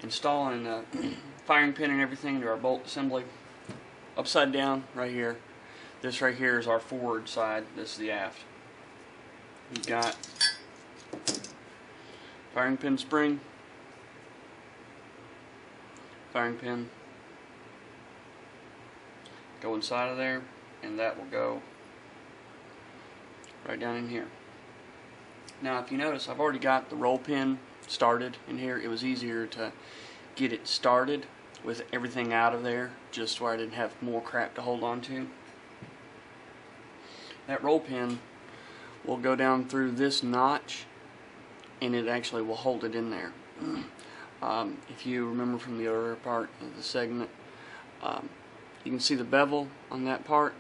installing a firing pin and everything to our bolt assembly. Upside down right here. This right here is our forward side. This is the aft. You've got firing pin spring, firing pin go inside of there, and that will go right down in here. Now if you notice, I've already got the roll pin started in here. It was easier to get it started with everything out of there, just where I didn't have more crap to hold on to. That roll pin will go down through this notch, and it actually will hold it in there. If you remember from the other part of the segment, you can see the bevel on that part,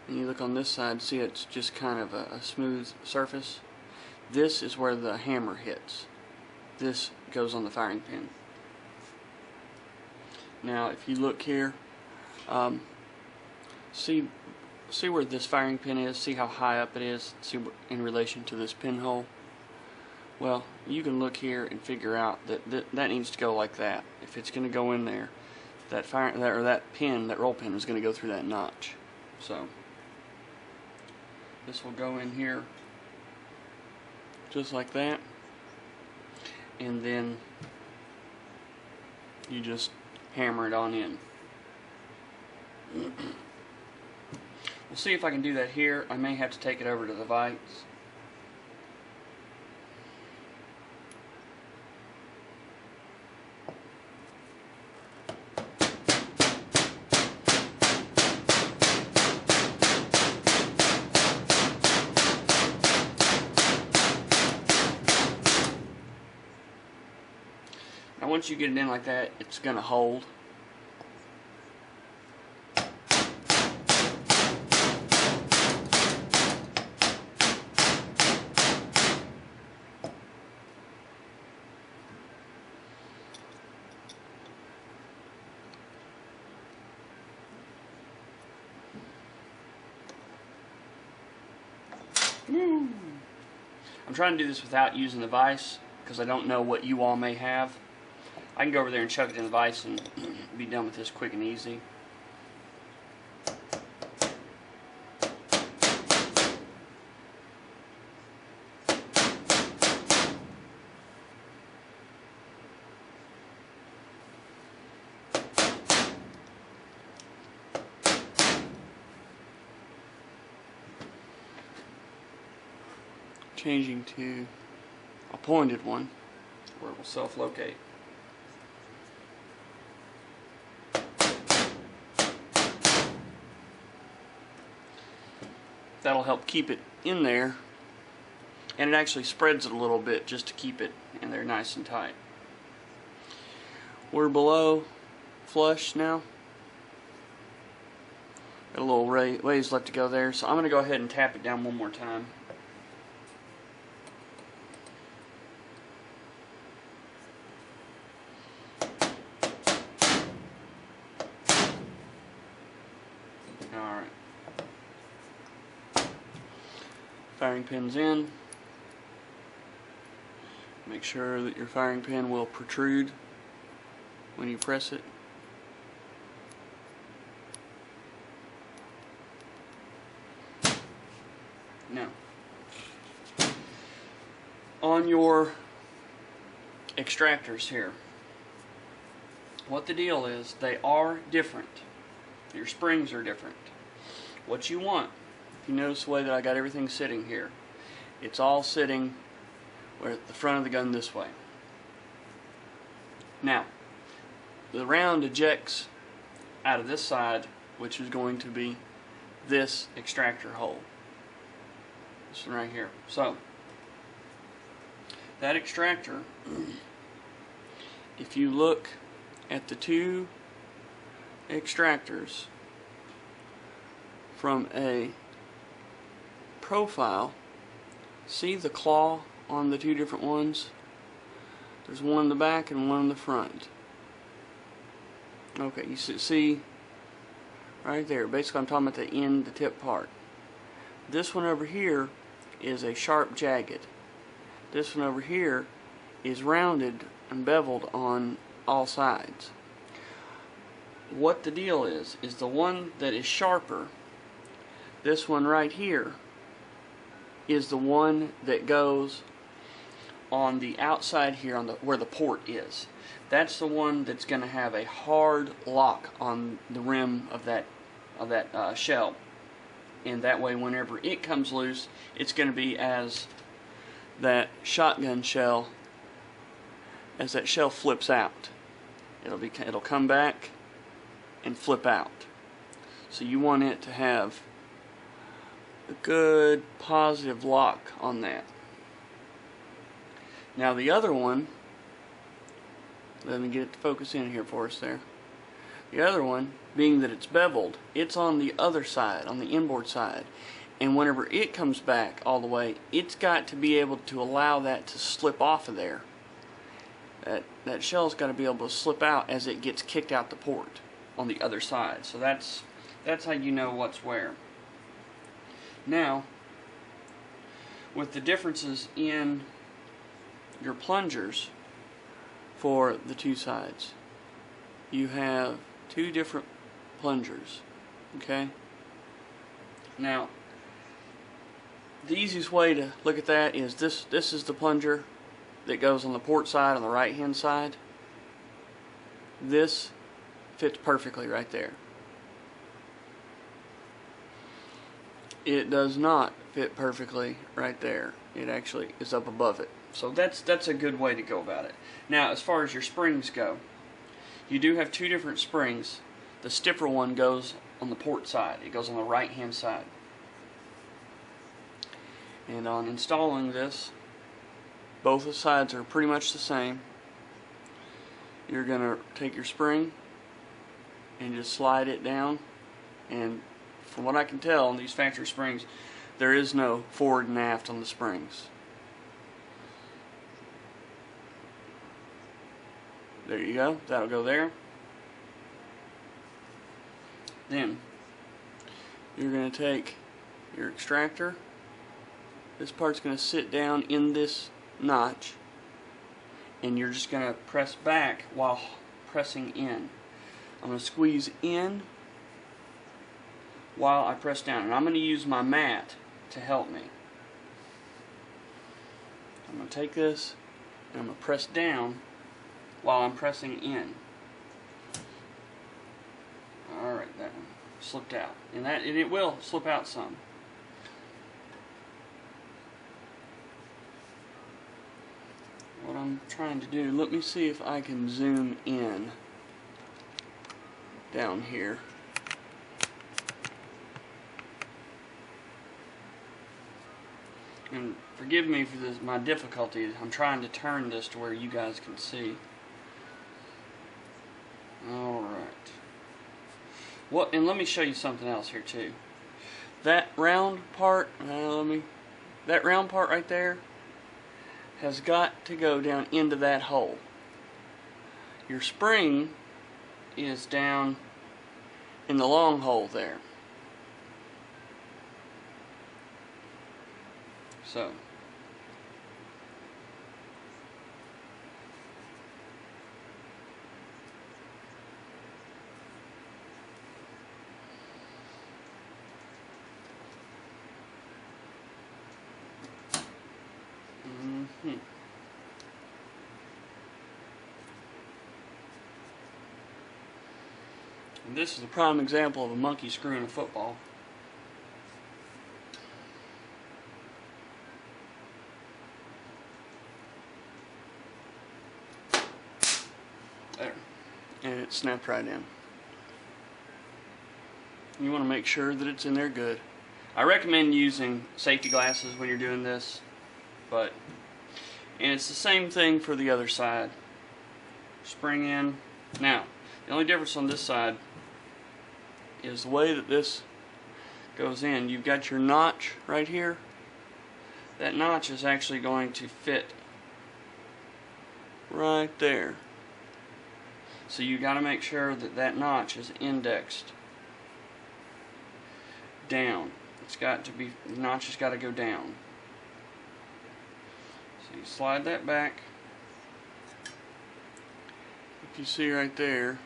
and you look on this side, see it's just kind of a smooth surface. This is where the hammer hits. This goes on the firing pin. Now if you look here, see where this firing pin is, see how high up it is, see in relation to this pinhole. Well, you can look here and figure out that needs to go like that. If it's going to go in there, that roll pin is going to go through that notch. So this will go in here just like that, and then you just hammer it on in. We'll see if I can do that here. I may have to take it over to the vise. Now once you get it in like that, it's going to hold. I'm trying to do this without using the vise because I don't know what you all may have. I can go over there and chuck it in the vise and be done with this quick and easy. Changing to a pointed one where it will self-locate. That'll help keep it in there, and it actually spreads it a little bit just to keep it in there nice and tight. We're below flush now. Got a little ways left to go there, so I'm going to go ahead and tap it down one more time. Alright. Firing pin's in. Make sure that your firing pin will protrude when you press it. Now, on your extractors here, what the deal is, they are different. Your springs are different. What you want, if you notice the way that I got everything sitting here, it's all sitting at the front of the gun this way. Now, the round ejects out of this side, which is going to be this extractor hole. This one right here. So, that extractor, if you look at the two extractors from a profile, see the claw on the two different ones? There's one in the back and one in the front. Okay, you see right there, basically I'm talking about the end, the tip part. This one over here is a sharp jagged. This one over here is rounded and beveled on all sides. What the deal is the one that is sharper, this one right here, is the one that goes on the outside here on the where the port is. That's the one that's going to have a hard lock on the rim of that shell, and that way whenever it comes loose, it's going to be as that shotgun shell, as that shell flips out. It'll come back and flip out. So you want it to have a good positive lock on that. Now the other one, let me get it to focus in here for us there. The other one, being that it's beveled, it's on the other side, on the inboard side. And whenever it comes back all the way, it's got to be able to allow that to slip off of there. That shell's got to be able to slip out as it gets kicked out the port on the other side. So that's how you know what's where. Now, with the differences in your plungers for the two sides, you have two different plungers. Okay? Now, the easiest way to look at that is this is the plunger that goes on the port side on the right hand side. This fits perfectly right there. It does not fit perfectly right there. It actually is up above it. So that's a good way to go about it. Now, as far as your springs go, you do have two different springs. The stiffer one goes on the port side. It goes on the right hand side. And on installing this, both the sides are pretty much the same. You're going to take your spring and just slide it down, and from what I can tell on these factory springs, there is no forward and aft on the springs. There you go, that'll go there. Then you're going to take your extractor. This part's going to sit down in this notch, and you're just going to press back while pressing in. I'm going to squeeze in while I press down, and I'm going to use my mat to help me. I'm going to take this and I'm going to press down while I'm pressing in. Alright, that one slipped out, and it will slip out some. What I'm trying to do, let me see if I can zoom in down here. And forgive me for this, my difficulty. I'm trying to turn this to where you guys can see. Alright. Well, and let me show you something else here too. That round part, that round part right there has got to go down into that hole. Your spring is down in the long hole there. So and this is a prime example of a monkey screwing a football. There. And it snapped right in. You want to make sure that it's in there good. I recommend using safety glasses when you're doing this, and it's the same thing for the other side. Spring in. Now, the only difference on this side is the way that this goes in. You've got your notch right here. That notch is actually going to fit right there. So you got to make sure that that notch is indexed down. It's got to be, the notch has got to go down. So you slide that back, if you see right there,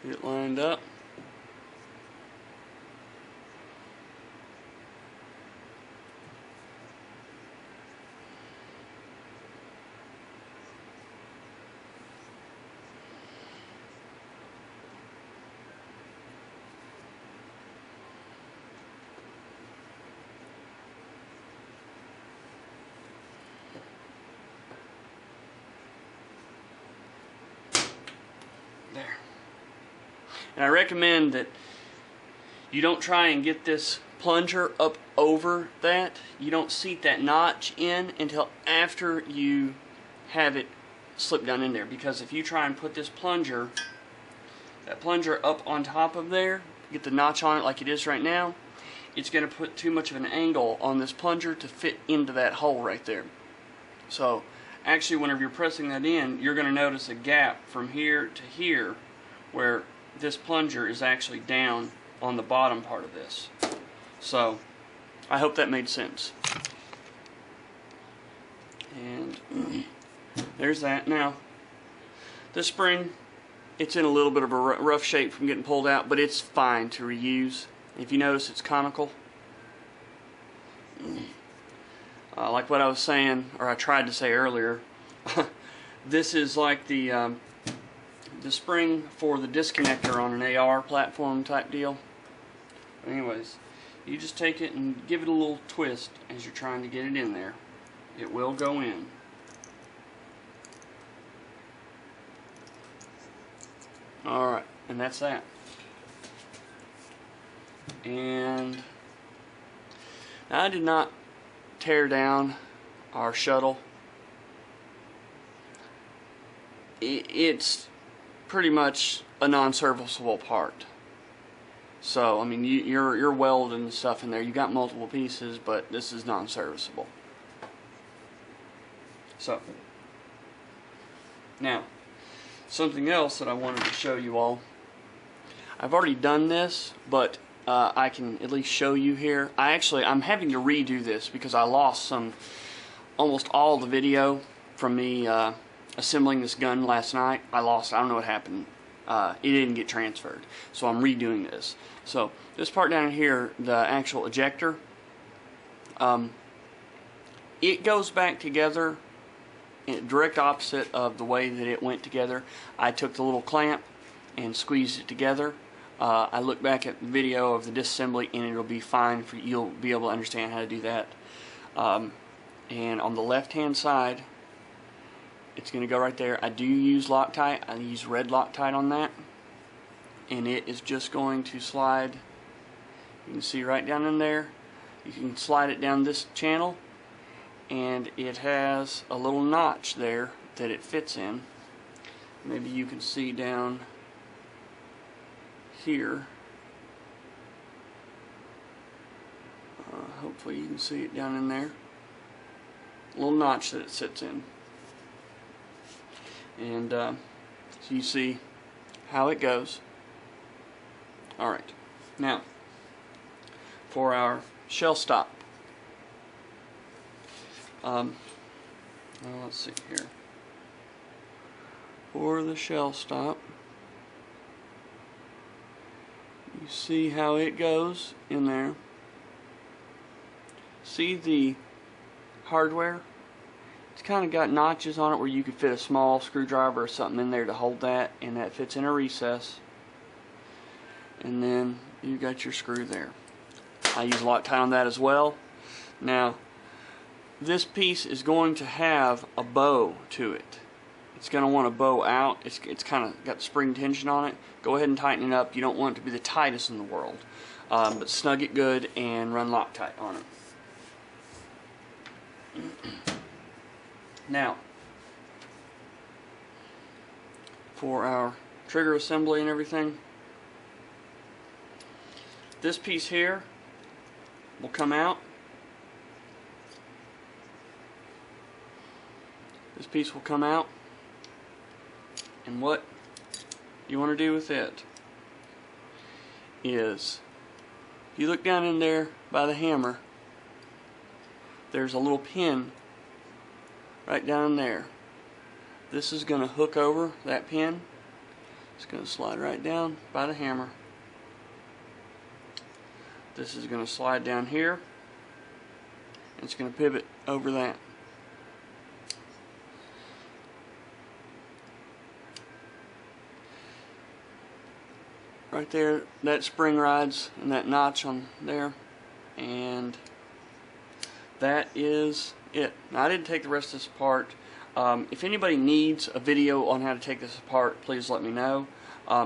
get it lined up. There. And I recommend that you don't try and get this plunger up over that. You don't seat that notch in until after you have it slip down in there. Because if you try and put this plunger, that plunger up on top of there, get the notch on it like it is right now, it's going to put too much of an angle on this plunger to fit into that hole right there. So actually, whenever you're pressing that in, you're going to notice a gap from here to here where this plunger is actually down on the bottom part of this. So I hope that made sense. And there's that. Now, this spring, it's in a little bit of a rough shape from getting pulled out, but it's fine to reuse. If you notice, it's conical. Like what I was saying, or I tried to say earlier, this is like the spring for the disconnector on an AR platform type deal. Anyways, you just take it and give it a little twist as you're trying to get it in there. It will go in. Alright, and that's that. And I did not tear down our shuttle. It's pretty much a non-serviceable part. So I mean, you're welding stuff in there. You got multiple pieces, but this is non-serviceable. So now, something else that I wanted to show you all. I've already done this, but I can at least show you here. I'm having to redo this because I lost almost all the video from me assembling this gun last night. I don't know what happened. It didn't get transferred, so I'm redoing this. So this part down here, the actual ejector, it goes back together in direct opposite of the way that it went together. I took the little clamp and squeezed it together. I look back at the video of the disassembly and it'll be fine for you'll be able to understand how to do that. And on the left hand side, it's going to go right there. I do use Loctite. I use red Loctite on that, and it is just going to slide. You can see right down in there. You can slide it down this channel, and it has a little notch there that it fits in. Maybe you can see down here. Hopefully you can see it down in there. A little notch that it sits in. And so you see how it goes. Alright, now for our shell stop. Well, let's see here. For the shell stop, you see how it goes in there. See the hardware? It's kind of got notches on it where you could fit a small screwdriver or something in there to hold that, and that fits in a recess. And then you got your screw there. I use Loctite on that as well. Now, this piece is going to have a bow to it. It's going to want to bow out. It's kind of got spring tension on it. Go ahead and tighten it up. You don't want it to be the tightest in the world, but snug it good and run Loctite on it. Now, for our trigger assembly and everything, this piece here will come out. This piece will come out, and what you want to do with it is, if you look down in there by the hammer, there's a little pin right down there. This is going to hook over that pin. It's going to slide right down by the hammer. This is going to slide down here. It's going to pivot over that. Right there, that spring rides and that notch on there, and that is it. Now, I didn't take the rest of this apart. If anybody needs a video on how to take this apart, please let me know.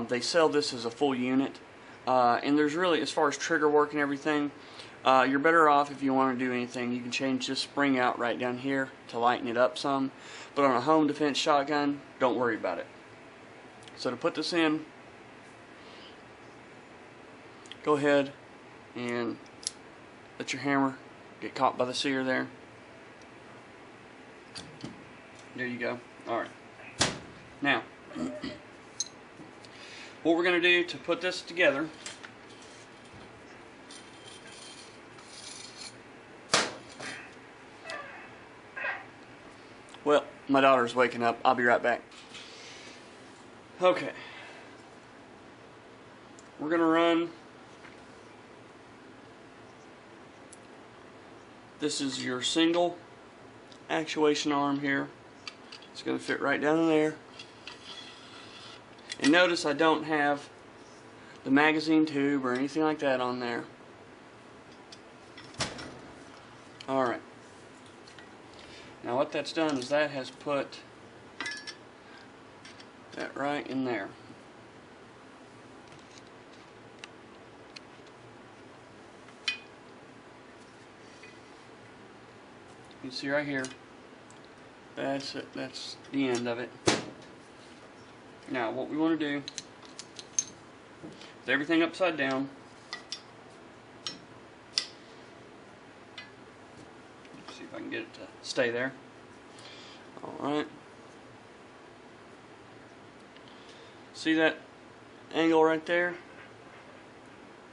They sell this as a full unit, and there's really, as far as trigger work and everything, you're better off if you want to do anything. You can change this spring out right down here to lighten it up some, but on a home defense shotgun, don't worry about it. So to put this in, go ahead and let your hammer get caught by the sear there. There you go. Alright. Now, what we're going to do to put this together, well, my daughter's waking up. I'll be right back. Okay. We're going to run. This is your single actuation arm here. It's going to fit right down in there. And notice I don't have the magazine tube or anything like that on there. Alright. Now what that's done is that has put that right in there. You can see right here, that's it, that's the end of it. Now what we want to do is everything upside down. Let's see if I can get it to stay there. Alright. See that angle right there?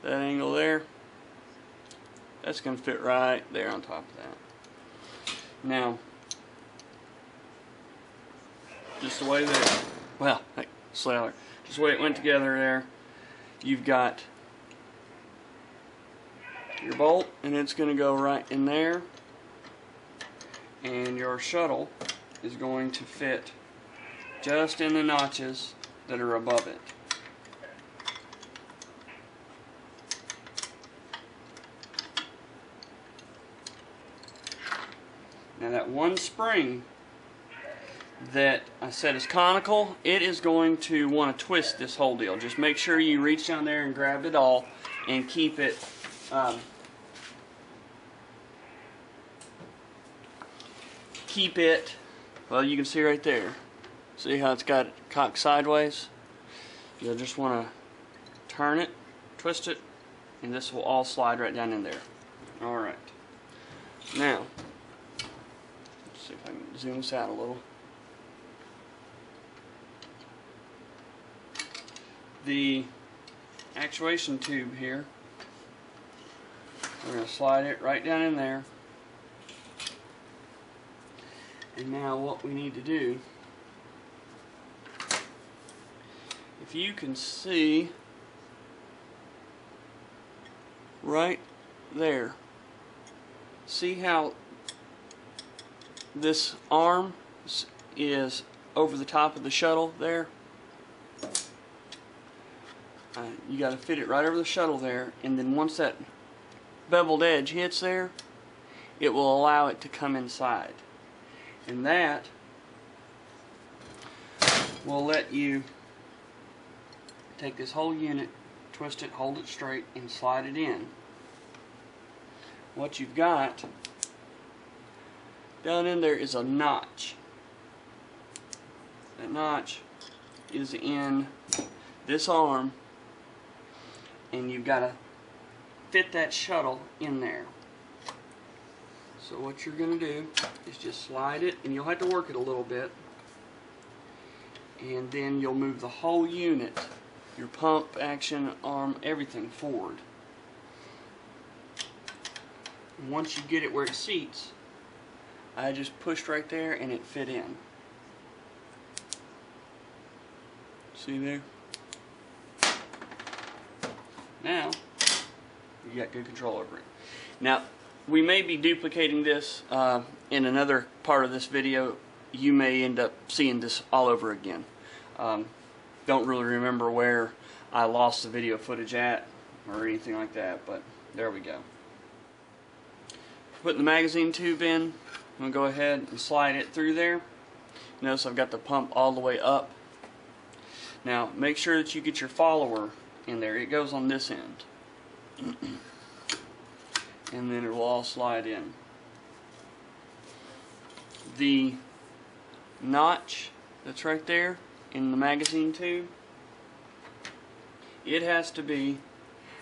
That angle there? That's going to fit right there on top of that. Now, just the way that, well, hey, slow there. Just the way it went together there, you've got your bolt, and it's going to go right in there, and your shuttle is going to fit just in the notches that are above it. Now that one spring that I said is conical, it is going to want to twist this whole deal. Just make sure you reach down there and grab it all and keep it well, you can see right there. See how it's got it cocked sideways? You'll just want to turn it, twist it, and this will all slide right down in there. Alright. Now, let's see if I can zoom this out a little. The actuation tube here, we're going to slide it right down in there. And now what we need to do, if you can see right there, see how this arm is over the top of the shuttle there? You got to fit it right over the shuttle there, and then once that beveled edge hits there, it will allow it to come inside. And that will let you take this whole unit, twist it, hold it straight, and slide it in. What you've got down in there is a notch. That notch is in this arm, and you've got to fit that shuttle in there. So what you're going to do is just slide it, and you'll have to work it a little bit, and then you'll move the whole unit, your pump, action, arm, everything forward. And once you get it where it seats, I just pushed right there and it fit in. See there? Now you got good control over it. Now we may be duplicating this in another part of this video. You may end up seeing this all over again. Don't really remember where I lost the video footage at or anything like that, but there we go. Putting the magazine tube in, I'm going to go ahead and slide it through there. Notice I've got the pump all the way up. Now make sure that you get your follower in there. It goes on this end. And then it will all slide in. The notch that's right there in the magazine tube, it has to be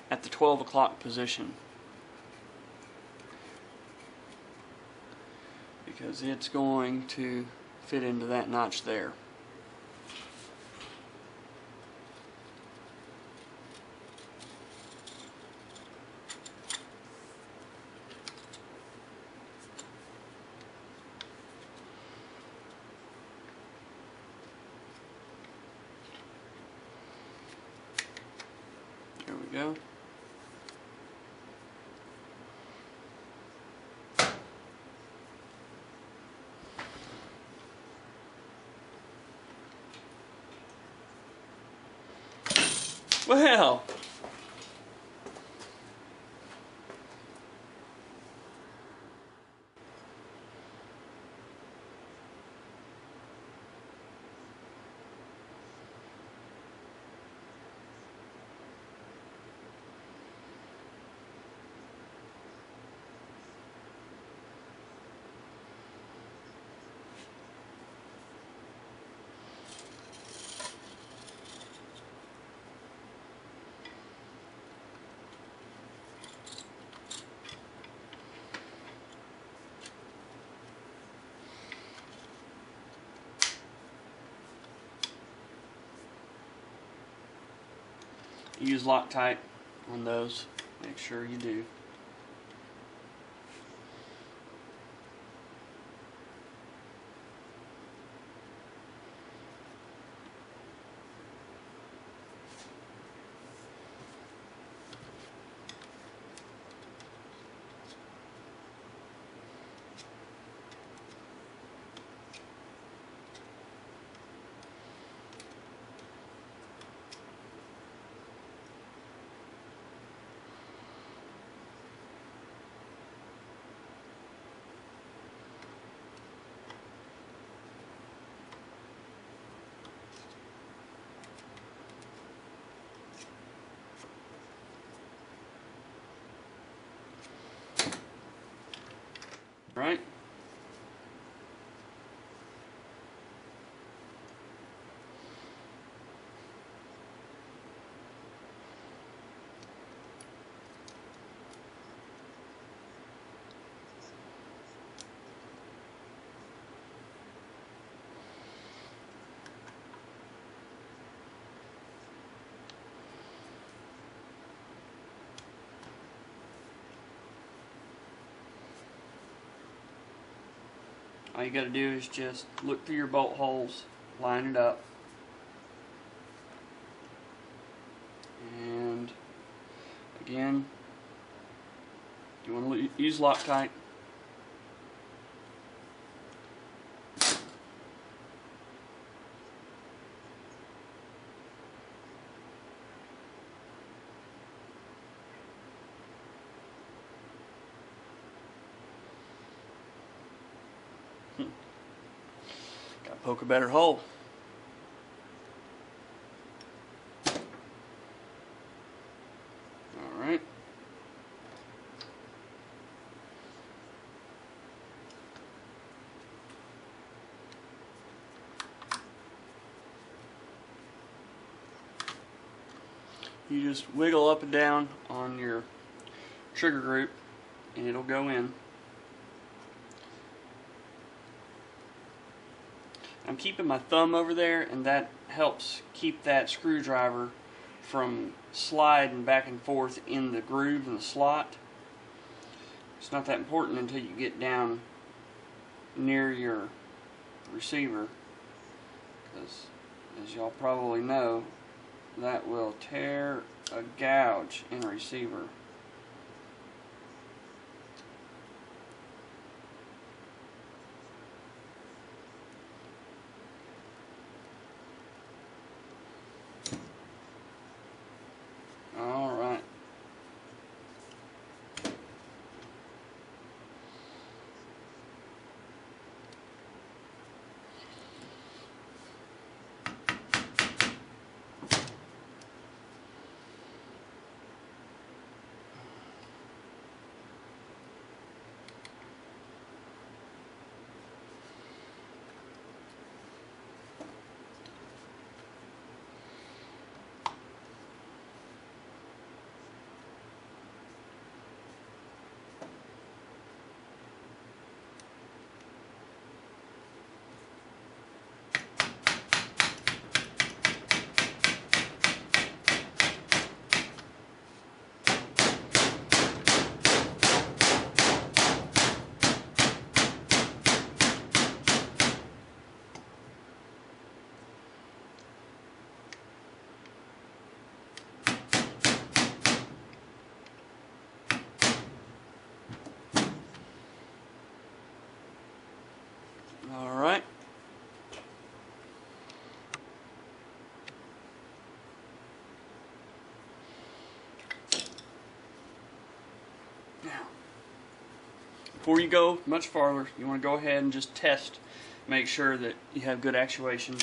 at the 12 o'clock position, because it's going to fit into that notch there. There we go. Well, use Loctite on those. Make sure you do. Right? All you got to do is just look through your bolt holes, line it up, and again, you want to use Loctite. Got to poke a better hole. Alright. You just wiggle up and down on your trigger group and it'll go in. I'm keeping my thumb over there, and that helps keep that screwdriver from sliding back and forth in the groove in the slot. It's not that important until you get down near your receiver, because as y'all probably know, that will tear a gouge in a receiver. All right. All right. Now, before you go much farther, you want to go ahead and just test, make sure that you have good actuation.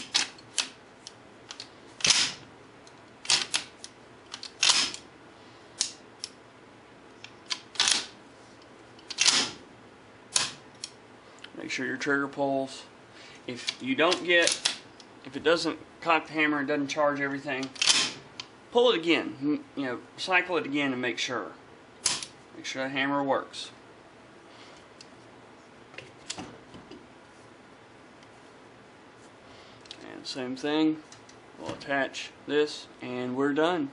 Make sure your trigger pulls. If it doesn't cock the hammer and doesn't charge everything, pull it again. Cycle it again and make sure. Make sure that hammer works. And same thing, we'll attach this and we're done.